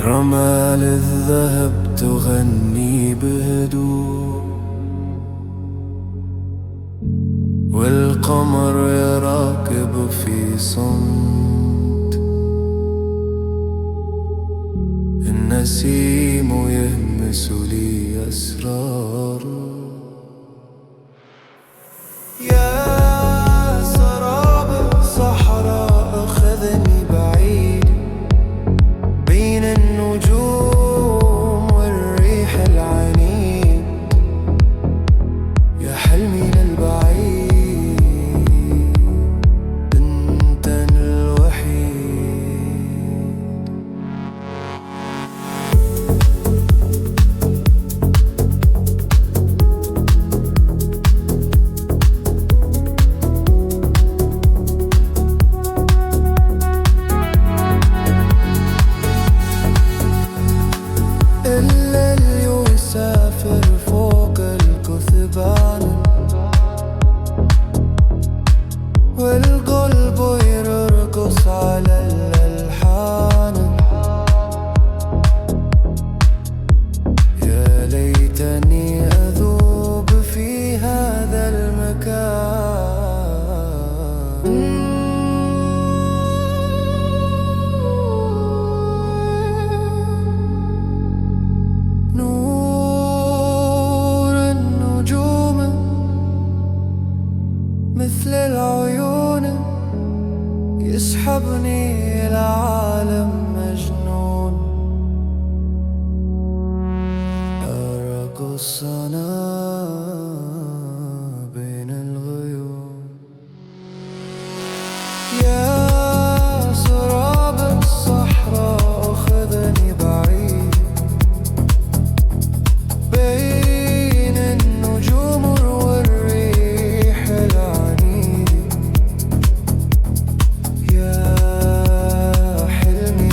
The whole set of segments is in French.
رمال الذهب تغني بهدوء، والقمر يراقب في صمت، النسيم يهمس لي أسرار. يا سراب صحراء خذني بعيد بين النجوم والريح العنيد، يا حلمي للبعيد انت الوحيد. الليل يسافر فوق الكثبان، والقلب يرقص على الألحان. يا ليتني أذوب في هذا المكان. نور النجوم مثل العيون يسحبني إلى عالم مجنون، أرقص أنا بين الغيوم. يا سراب الصحراء خذني بعيد بين النجوم والريح العنيد، يا حلمي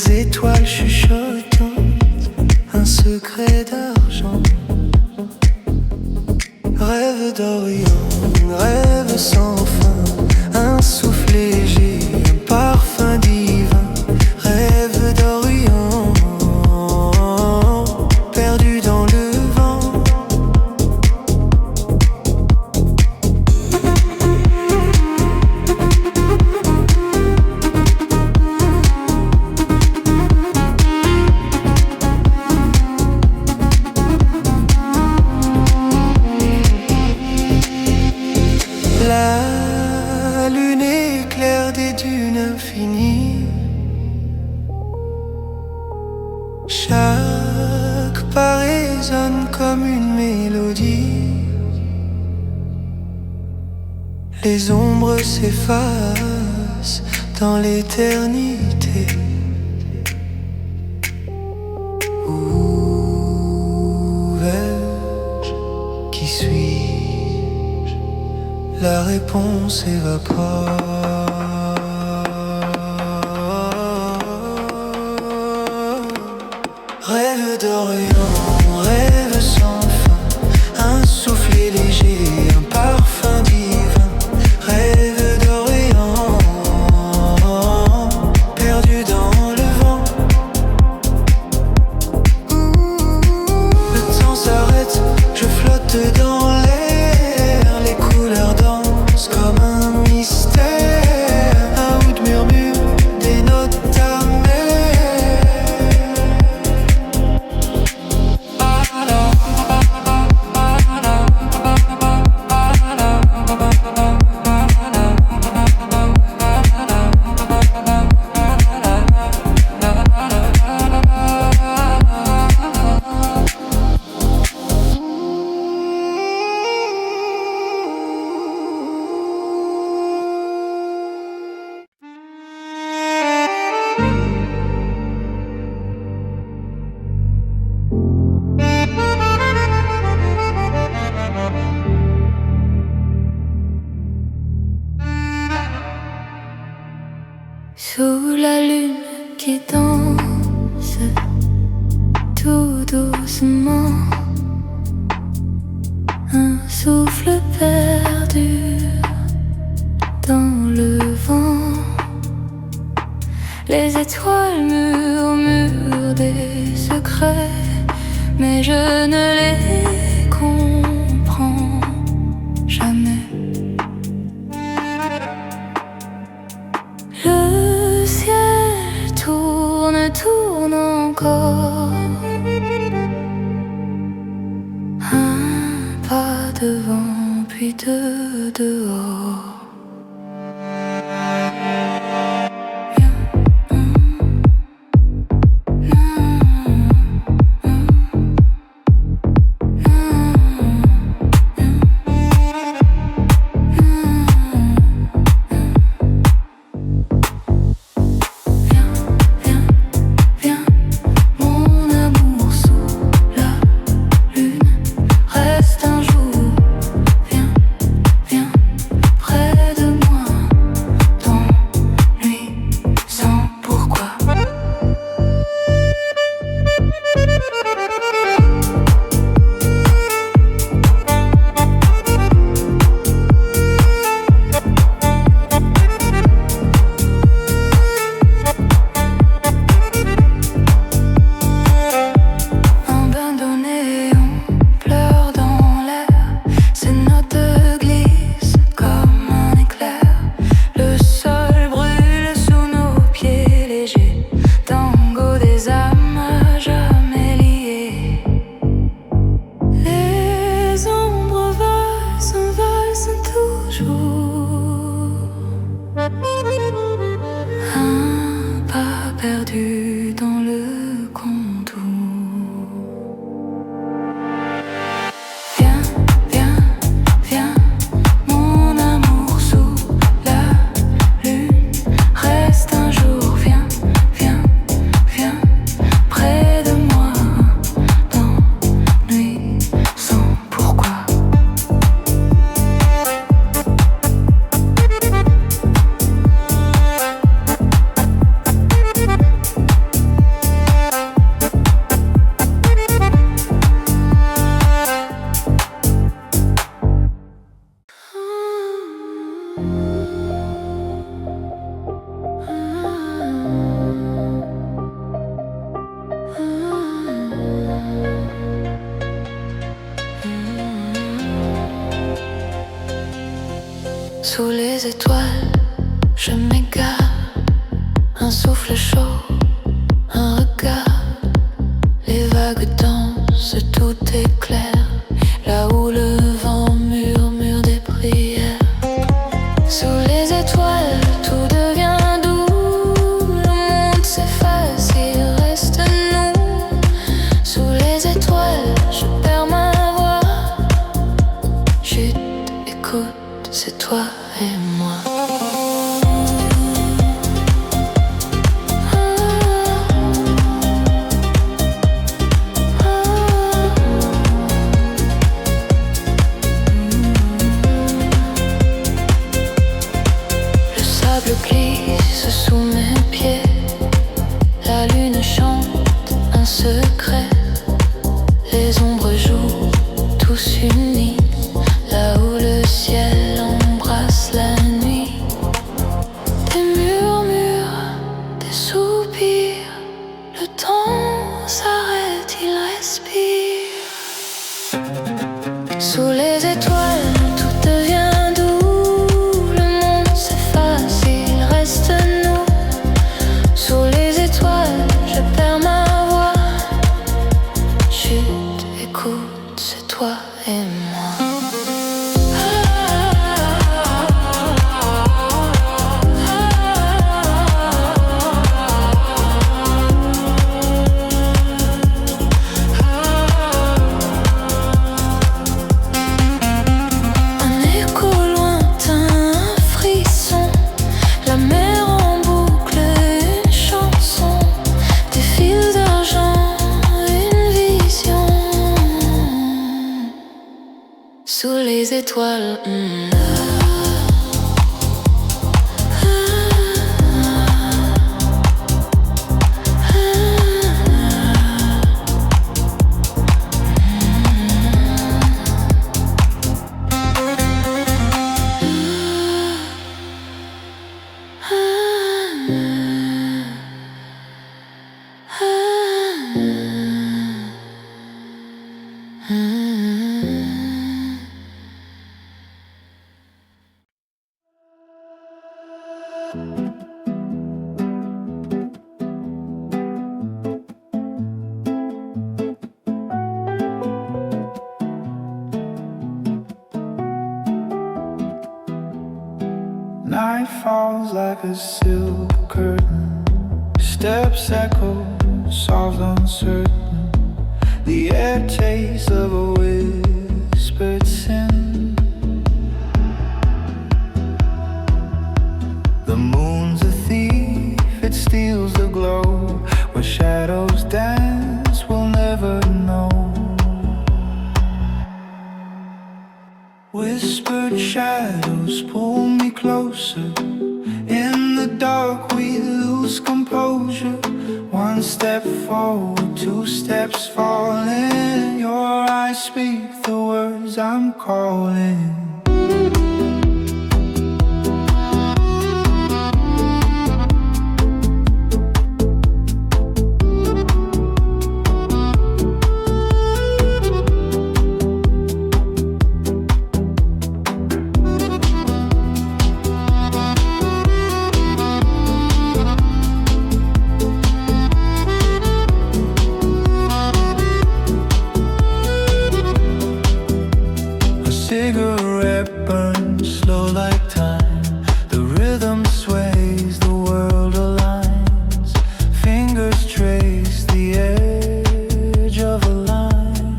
Les étoiles chuchotant un secret d'argent. Rêve d'Orient, rêve sans fin, un souffle léger, un parfum divin. Rêve d'Orient, perdu dans le vent. La lune éclaire des dunes infinies. Chaque pas résonne comme une mélodie. Les ombres s'effacent dans l'éternité. Où vais-je? Qui suis-je? La réponse évapore. Rêve d'Orient, rêve sans fin, un souffle léger, un parfum divin. Rêve d'Orient, perdu dans le vent. Le temps s'arrête, je flotte dans l'air. Les couleurs dansent comme un mystère. Un oud murmure des notes Sous la lune qui danse tout doucement, un souffle perdu dans le vent. Les étoiles murmurent des secrets, mais je ne les comprends jamais. Le ciel tourne, tourne encore. Un pas devant, puis deux dehors. Reste un jour, viens, viens près. Sous les étoiles, je m'égare. Un souffle chaud, un regard. Les vagues dansent, tout est clair. Là où le vent murmure des prières. Sous les étoiles, tout devient doux. Le monde s'efface, il reste nous. Sous les étoiles, je perds ma voix. Chut, écoute, c'est toi et moi. Glisse sous mes pieds, la lune chante un secret. Les ombres jouent tous unis, là où le ciel embrasse la nuit. Des murmures, des soupirs, le temps s'arrête, il respire. Sous les étoiles, tout devient doux, le monde s'efface. Nous. Sous les étoiles, je perds ma voix. Chut, écoute, c'est toi et moi. Sous les étoiles, Night falls like a silk curtain. Steps echo, soft uncertain. The air tastes of a whispered sin. The moon's a thief, it steals the glow. Where shadows dance, we'll never know. Whispered shadows pull me closer. In the dark we lose composure. One step forward, two steps falling. Your eyes speak the words I'm calling. Cigarette burns slow like time. The rhythm sways, the world aligns. Fingers trace the edge of a line.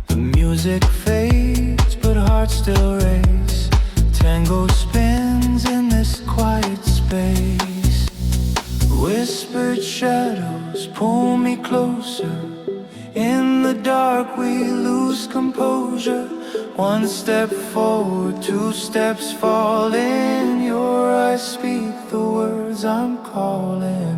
The music fades, but hearts still race. Tango spins in this quiet space. Whispered shadows pull me closer. In the dark we lose composure. One step forward, two steps falling. Your eyes speak the words I'm calling.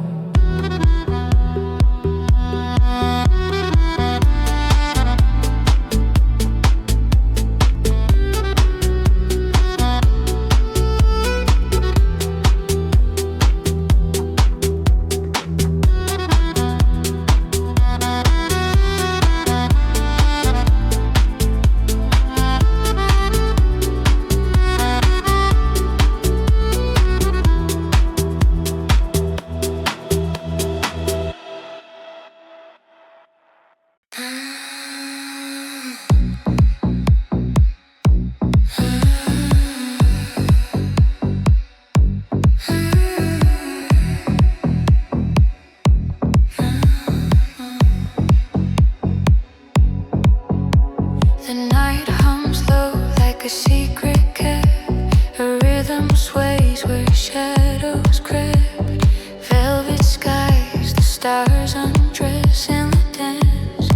stars undress in the dance.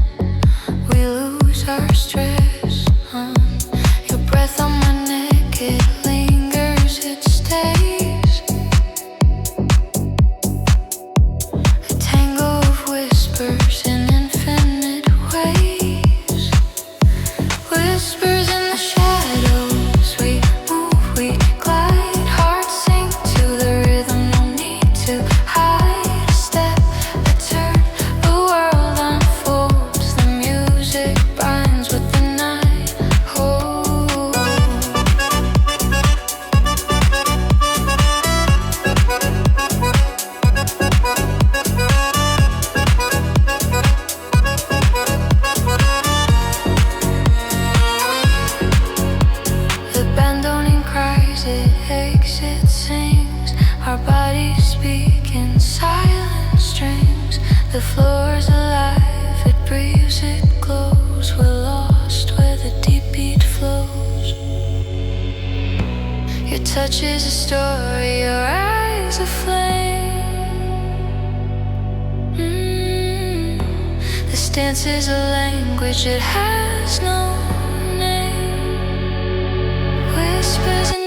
We lose our stress. Your breath on my neck, it lingers, it stays. A tangle of whispers in infinite ways. Whispers in the shadows. We move, we glide. Hearts sink to the rhythm. No need to hide. A step, a turn, the world unfolds. The music binds with the night. Oh, the bandoneon cries, it aches, it sings. Our bodies speak in silent strings. The floor's alive, it breathes, it glows. We're lost where the deep beat flows. Your touch is a story, your eyes a flame. This dance is a language, it has no name. Whispers in